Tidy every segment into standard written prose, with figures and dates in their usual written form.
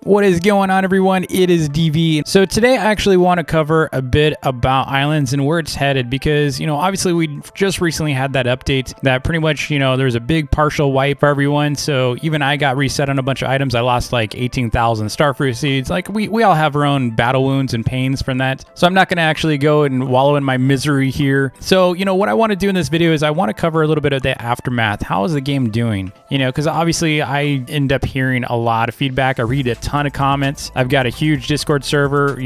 What is going on, everyone? It is DV. So today I actually want to cover a bit about Islands and where it's headed because, obviously we just recently had that update that pretty much, there's a big partial wipe for everyone. So even I got reset on a bunch of items. I lost like 18,000 starfruit seeds. Like we all have our own battle wounds and pains from that. So I'm not going to actually go and wallow in my misery here. So, what I want to do in this video is I want to cover a little bit of the aftermath. How is the game doing? Because obviously I end up hearing a lot of feedback. I read a ton of comments. I've got a huge Discord server,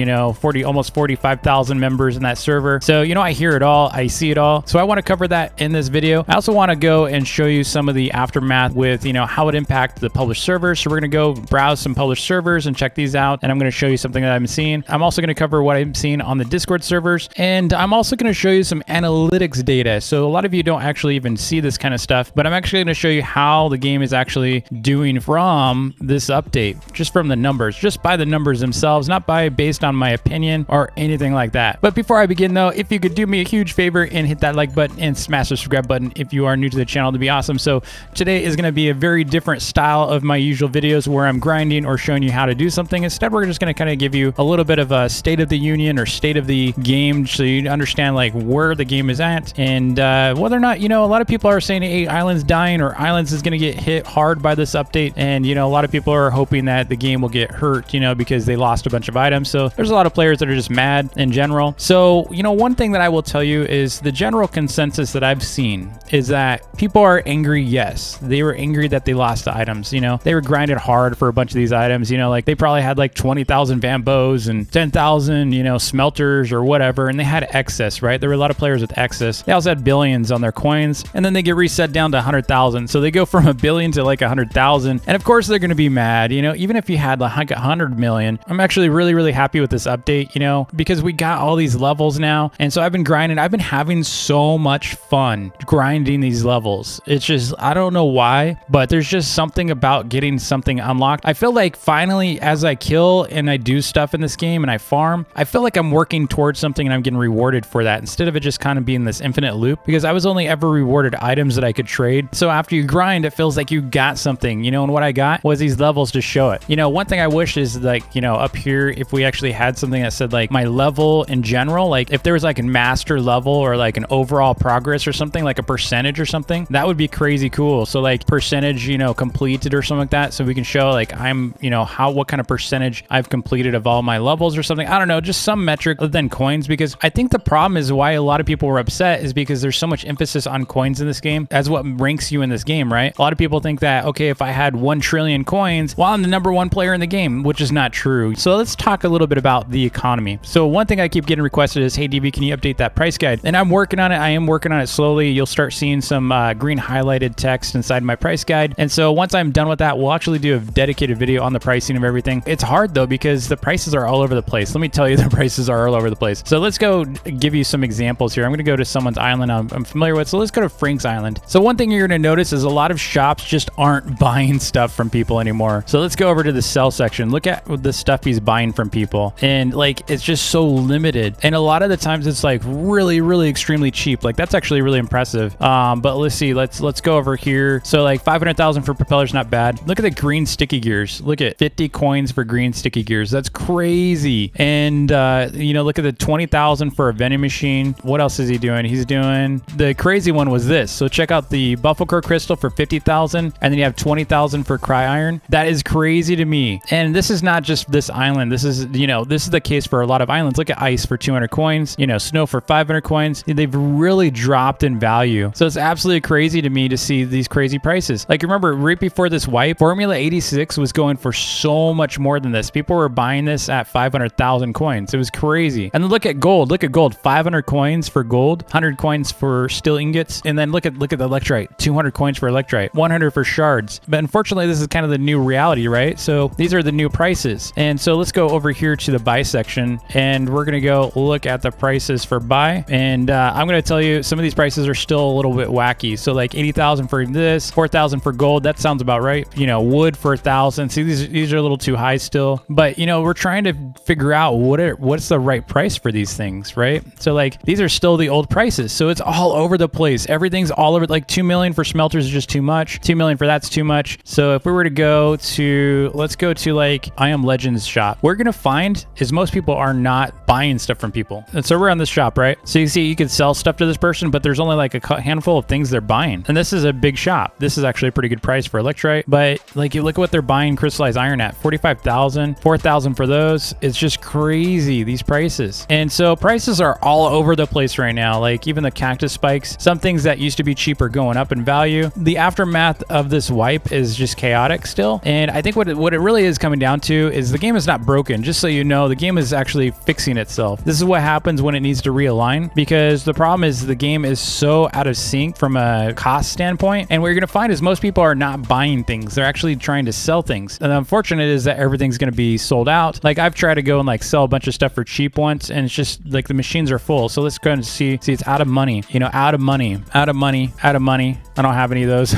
almost 45,000 members in that server. So, I hear it all. I see it all. So I want to cover that in this video. I also want to go and show you some of the aftermath with, how it impacts the published servers. So we're going to go browse some published servers and check these out. And I'm going to show you something that I'm seeing. I'm also going to cover what I'm seeing on the Discord servers. And I'm also going to show you some analytics data. So a lot of you don't actually even see this kind of stuff, but I'm actually going to show you how the game is actually doing from this update, just from the numbers, just by the numbers themselves, not based on my opinion or anything like that. But before I begin though, if you could do me a huge favor and hit that like button and smash the subscribe button if you are new to the channel, to be awesome. So today is going to be a very different style of my usual videos where I'm grinding or showing you how to do something. Instead, we're just going to kind of give you a little bit of a state of the union or state of the game so you understand like where the game is at and whether or not, a lot of people are saying, hey, Island's dying or Islands is going to get hit hard by this update. And, a lot of people are hoping that the game will get hurt, because they lost a bunch of items. So there's a lot of players that are just mad in general. So, one thing that I will tell you is the general consensus that I've seen is that people are angry. Yes, they were angry that they lost the items. They were grinded hard for a bunch of these items. Like they probably had like 20,000 Vambos and 10,000, smelters or whatever. And they had excess, right? There were a lot of players with excess. They also had billions on their coins and then they get reset down to 100,000. So they go from a billion to like 100,000. And of course they're going to be mad, even if you had like 100 million. I'm actually really, really happy with this update, because we got all these levels now. And so I've been grinding. I've been having so much fun grinding these levels. It's just, I don't know why, but there's just something about getting something unlocked. I feel like finally, as I kill and I do stuff in this game and I farm, I feel like I'm working towards something and I'm getting rewarded for that instead of it just kind of being this infinite loop, because I was only ever rewarded items that I could trade. So after you grind, it feels like you got something, and what I got was these levels to show it. One thing I wish is like, up here, if we actually had something that said like my level in general, like if there was like a master level or like an overall progress or something, like a percentage or something, that would be crazy cool. So like percentage, completed or something like that. So we can show like I'm, what kind of percentage I've completed of all my levels or something. I don't know, just some metric other than coins, because I think the problem is why a lot of people were upset is because there's so much emphasis on coins in this game as what ranks you in this game, right? A lot of people think that, okay, if I had 1 trillion coins, well, I'm the #1 player in the game, which is not true. So let's talk a little bit about the economy. So one thing I keep getting requested is, hey, DV, can you update that price guide? And I'm working on it. I am working on it slowly. You'll start seeing some green highlighted text inside my price guide. And so once I'm done with that, we'll actually do a dedicated video on the pricing of everything. It's hard though, because the prices are all over the place. Let me tell you, the prices are all over the place. So let's go give you some examples here. I'm going to go to someone's island I'm familiar with. So let's go to Frank's Island. So one thing you're going to notice is a lot of shops just aren't buying stuff from people anymore. So let's go over to the sell section. Look at the stuff he's buying from people. And like, it's just so limited. And a lot of the times it's like really, really extremely cheap. Like that's actually really impressive. But let's see, let's go over here. So like 500,000 for propellers, not bad. Look at the green sticky gears. Look at 50 coins for green sticky gears. That's crazy. And look at the 20,000 for a vending machine. What else is he doing? He's doing, the crazy one was this. So check out the Buffalo Core Crystal for 50,000. And then you have 20,000 for Cry Iron. That is crazy to me. And this is not just this island. This is, this is the case for a lot of islands. Look at Ice for 200 coins, Snow for 500 coins. They've really dropped in value. So it's absolutely crazy to me to see these crazy prices. Like remember right before this wipe, Formula 86 was going for so much more than this. People were buying this at 500,000 coins. It was crazy. And then look at gold. Look at gold. 500 coins for gold, 100 coins for steel ingots. And then look at the electrite. 200 coins for electrite, 100 for shards. But unfortunately, this is kind of the new reality, right? So these are the new prices. And so let's go over here to the buy section and we're going to go look at the prices for buy. And I'm going to tell you some of these prices are still a little bit wacky. So like 80,000 for this, 4,000 for gold. That sounds about right. Wood for 1,000. See, these are a little too high still, but we're trying to figure out what's the right price for these things, right? So like these are still the old prices. So it's all over the place. Everything's all over. Like 2 million for smelters is just too much. 2 million for that's too much. So if we were to go to, let's go to like I Am Legends shop, what we're gonna find is most people are not buying stuff from people. And so we're on this shop, right? So you see you can sell stuff to this person, but there's only like a handful of things they're buying. And this is a big shop. This is actually a pretty good price for Electrite, but like you look at what they're buying crystallized iron at, 45,000, 4,000 for those. It's just crazy, these prices. And so prices are all over the place right now. Like even the cactus spikes, some things that used to be cheap are going up in value. The aftermath of this wipe is just chaotic still. And I think what it really is coming down to is the game is not broken. Just so you know, the game is actually fixing itself. This is what happens when it needs to realign, because the problem is the game is so out of sync from a cost standpoint. And what you're going to find is most people are not buying things. They're actually trying to sell things. And the unfortunate is that everything's going to be sold out. Like I've tried to go and like sell a bunch of stuff for cheap once, and it's just like the machines are full. So let's go and see it's out of money, you know, out of money. I don't have any of those,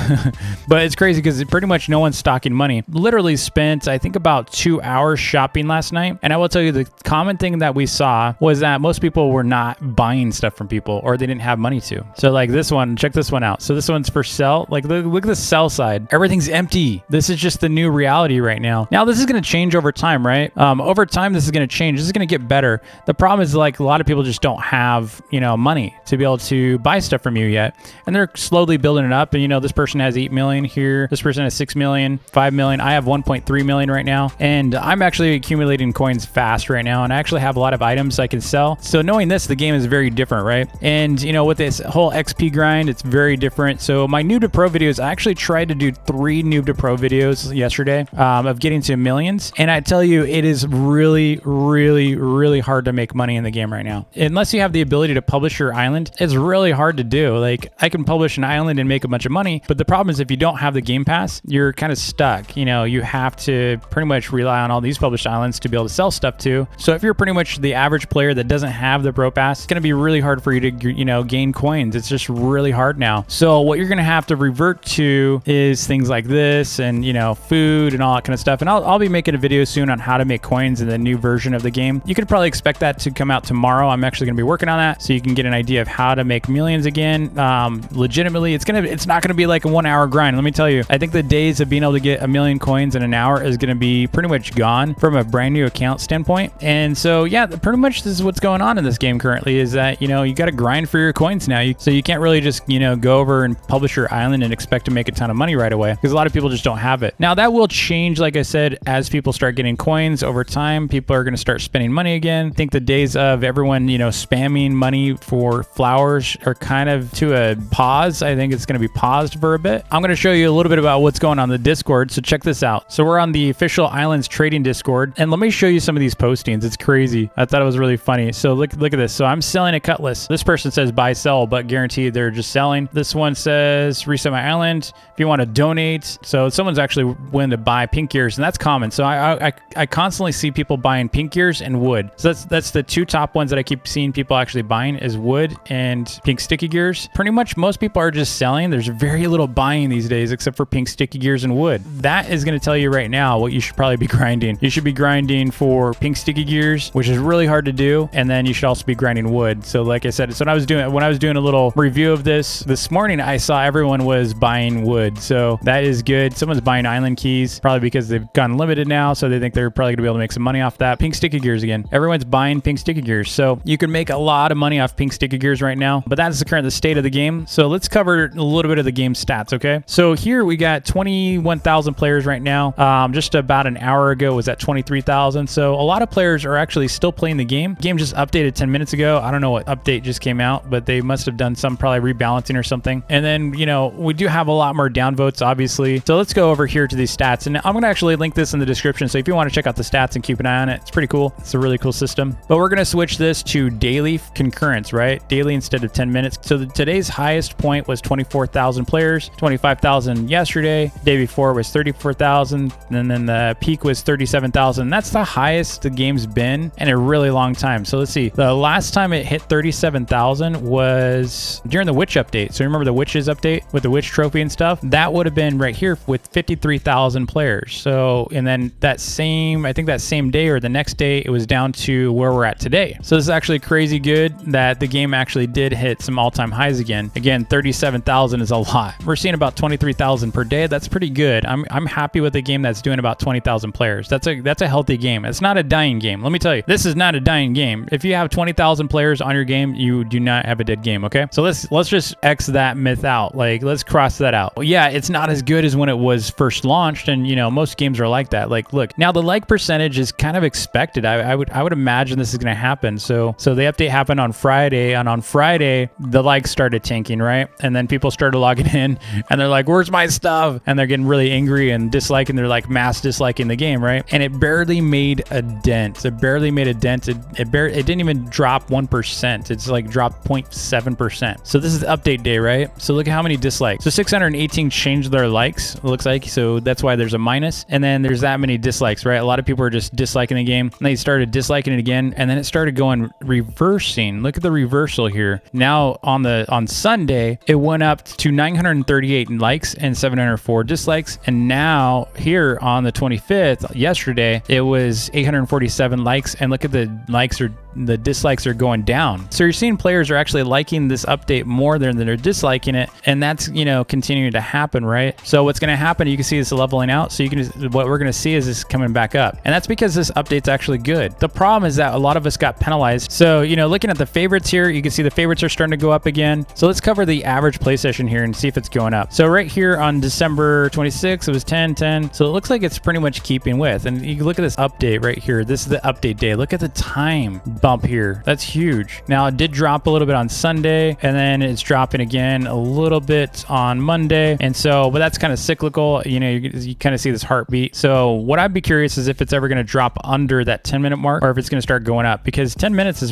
but it's crazy because pretty much no one's stocking money. Literally spent, I think, about 2 hours shopping last night. And I will tell you the common thing that we saw was that most people were not buying stuff from people, or they didn't have money to. So like this one, check this one out. So this one's for sell. Like look at the sell side. Everything's empty. This is just the new reality right now. Now this is going to change over time, right? Over time, this is going to change. This is going to get better. The problem is like a lot of people just don't have, you know, money to be able to buy stuff from you yet. And they're slowly building it up. And you know, this person has 8 million here. This person has 6 million, 5 million. I have 1.3 million right now. And I'm actually accumulating coins fast right now. And I actually have a lot of items I can sell. So knowing this, the game is very different, right? And you know, with this whole XP grind, it's very different. So my noob to pro videos, I actually tried to do 3 noob to pro videos yesterday of getting to millions. And I tell you, it is really, really, really hard to make money in the game right now. Unless you have the ability to publish your island, it's really hard to do. Like I can publish an island and make a bunch of money, but the problem is if you don't have the game pass, you're kind of stuck. You know, you have to pretty much rely on all these published islands to be able to sell stuff to. So if you're pretty much the average player that doesn't have the pro pass, it's going to be really hard for you to, you know, gain coins. It's just really hard now. So what you're going to have to revert to is things like this and, you know, food and all that kind of stuff. And I'll be making a video soon on how to make coins in the new version of the game. You could probably expect that to come out tomorrow. I'm actually going to be working on that so you can get an idea of how to make millions again. Legitimately, it's not going to be like a 1 hour grind. Let me tell you, I think the days of being able to get 1 million coins in an hour is going to be pretty much gone from a brand new account standpoint. And so, yeah, pretty much this is what's going on in this game currently is that, you know, you got to grind for your coins now. So you can't really just, you know, go over and publish your island and expect to make a ton of money right away because a lot of people just don't have it. Now that will change, like I said, as people start getting coins over time. People are going to start spending money again. I think the days of everyone, you know, spamming money for flowers are kind of to a pause. I think it's going to be paused for a bit. I'm going to show you a little bit about what's going on in the Discord. So check this out. So we're on the official Islands Trading Discord, and let me show you some of these postings. It's crazy. I thought it was really funny. So look at this. So I'm selling a cutlass. This person says buy, sell, but guaranteed they're just selling. This one says reset my island if you want to donate. So someone's actually willing to buy pink gears, and that's common. So I constantly see people buying pink gears and wood. So that's the 2 top ones that I keep seeing people actually buying is wood and pink sticky gears. Pretty much most people are just selling. There's very little buying these days except for pink sticky gears and wood. That is going to tell you right now what you should probably be grinding. You should be grinding for pink sticky gears, which is really hard to do, and then you should also be grinding wood. So like I said, so when I was doing a little review of this morning, I saw everyone was buying wood. So that is good. Someone's buying island keys, probably because they've gone limited now, so they think they're probably going to be able to make some money off that. Pink sticky gears again. Everyone's buying pink sticky gears. So you can make a lot of money off pink sticky gears right now, but that's the state of the game. So let's cover a little bit of the game stats, okay? So here we got 21,000 players right now. Just about an hour ago was at 23,000. So a lot of players are actually still playing the game. The game just updated 10 minutes ago. I don't know what update just came out, but they must have done some probably rebalancing or something. And then, you know, we do have a lot more downvotes, obviously. So let's go over here to these stats. And I'm going to actually link this in the description. So if you want to check out the stats and keep an eye on it, it's pretty cool. It's a really cool system. But we're going to switch this to daily concurrence, right? Daily instead of 10 minutes. So today's highest point was 24,000 players, 25,000 yesterday. Day before was 34,000. And then the peak was 37,000. That's the highest the game's been in a really long time. So let's see. The last time it hit 37,000 was during the witch update. So remember the witches update with the witch trophy and stuff? That would have been right here with 53,000 players. So, and then I think that same day or the next day, it was down to where we're at today. So this is actually crazy good that the game actually did hit some all-time highs again. Again, 37,000 is a lot. We're seeing about 23,000 per day. That's pretty good. I'm happy with the game that's doing about 20,000 players. That's a healthy game. It's not a dying game. Let me tell you, this is not a dying game. If you have 20,000 players on your game, you do not have a dead game, okay? So let's just X that myth out. Like, let's cross that out. Well, yeah, it's not as good as when it was first launched, and you know, most games are like that. Like, look, now the like percentage is kind of expected. I would imagine this is going to happen. So the update happened on Friday, and on Friday the likes started tanking, right? And then people started logging in, and they're like, "Where's my stuff?" And they're getting really angry and disliking. They're like mass disliking the game, right? And it barely made a dent. It barely made a dent. It didn't even drop 1%. It's like dropped 0.7%. So this is update day, right? So look at how many dislikes. So 618 changed their likes, it looks like. So that's why there's a minus. And then there's that many dislikes, right? A lot of people are just disliking the game. And they started disliking it again. And then it started going reversing. Look at the reversal here. Now on Sunday, it went up to 938 likes and 704 dislikes. And now here on the 25th, yesterday, it was 847 likes. And look at the the dislikes are going down. So you're seeing players are actually liking this update more than they're disliking it. And that's, you know, continuing to happen, right? So what's going to happen, you can see this leveling out. So what we're going to see is this coming back up. And that's because this update's actually good. The problem is that a lot of us got penalized. So, you know, looking at the favorites here, you can see the favorites are starting to go up again. So let's cover the average play session here and see if it's going up. So right here on December 26th, it was 10. So it looks like it's pretty much keeping with. And you can look at this update right here. This is the update day. Look at the time bump here. That's huge. Now it did drop a little bit on Sunday, and then it's dropping again a little bit on Monday. And so, but that's kind of cyclical. You know, you kind of see this heartbeat. So what I'd be curious is if it's ever going to drop under that 10-minute mark, or if it's going to start going up, because 10 minutes is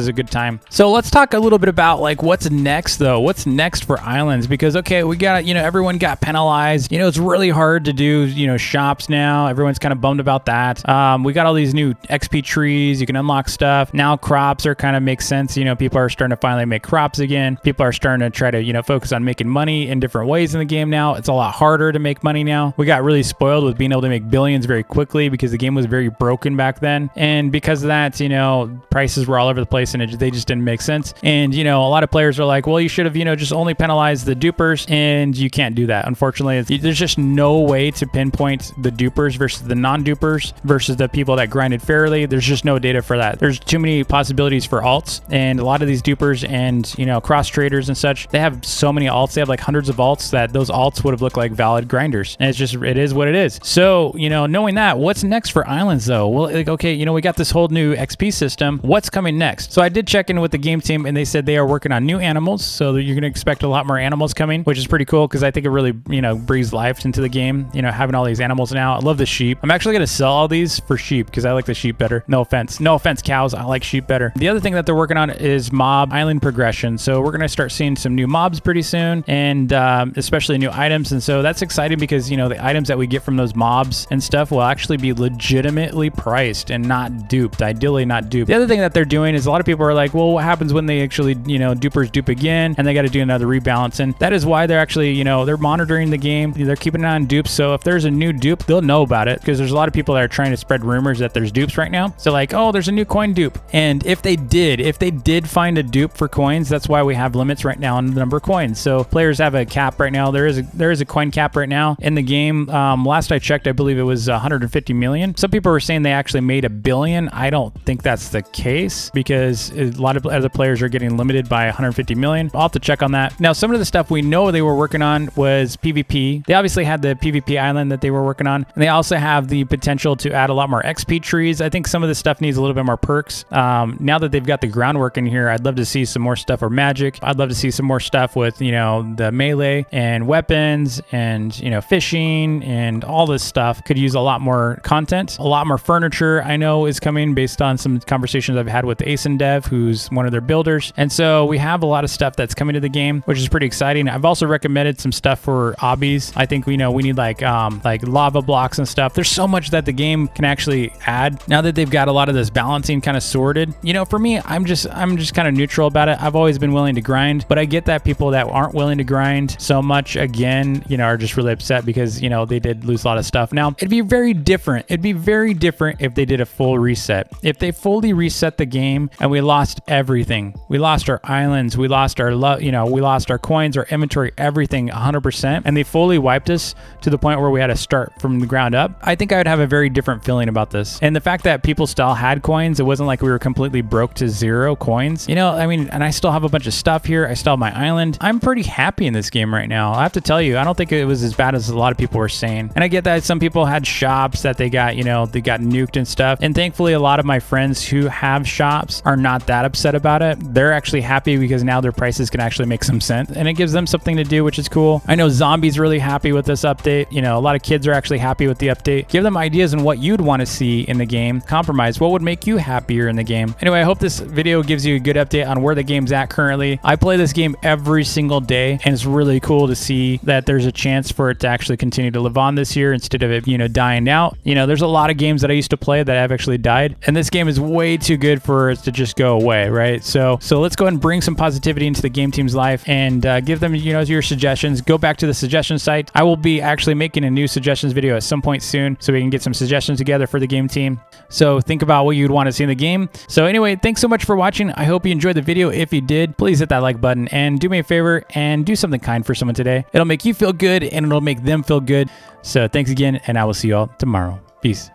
a good time. So let's talk a little bit about like what's next though. What's next for Islands? Because okay, we got, you know, everyone got penalized. You know, it's really hard to do, you know, shops now. Everyone's kind of bummed about that. We got all these new XP trees. You can unlock stuff. Now crops are kind of make sense. You know, people are starting to finally make crops again. People are starting to try to, you know, focus on making money in different ways in the game now. It's a lot harder to make money now. We got really spoiled with being able to make billions very quickly because the game was very broken back then. And because of that, you know, prices were all over the place and they just didn't make sense. And, you know, a lot of players are like, well, you should have, you know, just only penalized the dupers, and you can't do that. Unfortunately, there's just no way to pinpoint the dupers versus the non-dupers versus the people that grinded fairly. There's just no data for that. There's too many possibilities for alts, and a lot of these dupers and, you know, cross traders and such, they have so many alts. They have like hundreds of alts that those alts would have looked like valid grinders. And it's just, it is what it is. So, you know, knowing that, what's next for Islands though? Well, like, okay, you know, we got this whole new XP system. What's coming next? So I did check in with the game team, and they said they are working on new animals. So you're going to expect a lot more animals coming, which is pretty cool because I think it really, you know, breathes life into the game, you know, having all these animals now. I love the sheep. I'm actually going to sell all these for sheep because I like the sheep better. No offense, cows. I like sheep better. The other thing that they're working on is mob island progression. So we're going to start seeing some new mobs pretty soon, and especially new items. And so that's exciting because, you know, the items that we get from those mobs and stuff will actually be legitimately priced and not duped. Ideally not duped. The other thing that they're doing is a lot of people are like, well, what happens when they actually, you know, dupers dupe again and they got to do another rebalance? And that is why they're actually, you know, they're monitoring the game. They're keeping an eye on dupes. So if there's a new dupe, they'll know about it because there's a lot of people that are trying to spread rumors that there's dupes right now. So like, oh, there's a new coin dupe. And if they did find a dupe for coins, that's why we have limits right now on the number of coins. So players have a cap right now. There is a coin cap right now in the game. Last I checked, I believe it was 150 million. Some people were saying they actually made $1 billion. I don't think that's the case because a lot of other players are getting limited by 150 million. I'll have to check on that. Now, some of the stuff we know they were working on was PvP. They obviously had the PvP island that they were working on, and they also have the potential to add a lot more XP trees. I think some of this stuff needs a little bit more perks. Now that they've got the groundwork in here, I'd love to see some more stuff for magic. I'd love to see some more stuff with, you know, the melee and weapons and, you know, fishing and all this stuff. Could use a lot more content. A lot more furniture I know is coming based on some conversations I've had with Asen Dev, who's one of their builders. And so we have a lot of stuff that's coming to the game, which is pretty exciting. I've also recommended some stuff for obbies. I think, you know, we need like lava blocks and stuff. There's so much that the game can actually add now that they've got a lot of this balancing kind of sorted. You know, for me, I'm just kind of neutral about it. I've always been willing to grind, but I get that people that aren't willing to grind so much, again, you know, are just really upset because, you know, they did lose a lot of stuff. Now, it'd be very different. It'd be very different if they did a full reset. If they fully reset the game and we lost everything, we lost our islands, we lost our we lost our coins, our inventory, everything 100%, and they fully wiped us to the point where we had to start from the ground up, I think I would have a very different feeling about this. And the fact that people still had coins, it wasn't like we were completely broke to 0 coins. You know, I mean, and I still have a bunch of stuff here. I still have my island. I'm pretty happy in this game right now. I have to tell you, I don't think it was as bad as a lot of people were saying. And I get that some people had shops that they got, you know, they got nuked and stuff. And thankfully, a lot of my friends who have shops are not that upset about it. They're actually happy because now their prices can actually make some sense and it gives them something to do, which is cool. I know Zombie's really happy with this update. You know, a lot of kids are actually happy with the update. Give them ideas on what you'd want to see in the game. Compromise. What would make you happier in the game? Anyway, I hope this video gives you a good update on where the game's at currently. I play this game every single day and it's really cool to see that there's a chance for it to actually continue to live on this year instead of it, you know, dying out. You know, there's a lot of games that I used to play that have actually died, and this game is way too good for it to just go away, right? So let's go ahead and bring some positivity into the game team's life and give them, you know, your suggestions. Go back to the suggestion site. I will be actually making a new suggestions video at some point soon so we can get some suggestions together for the game team. So think about what you'd want to see in the game. So anyway, thanks so much for watching. I hope you enjoyed the video. If you did, please hit that like button and do me a favor and do something kind for someone today. It'll make you feel good and it'll make them feel good. So thanks again, and I will see you all tomorrow. Peace.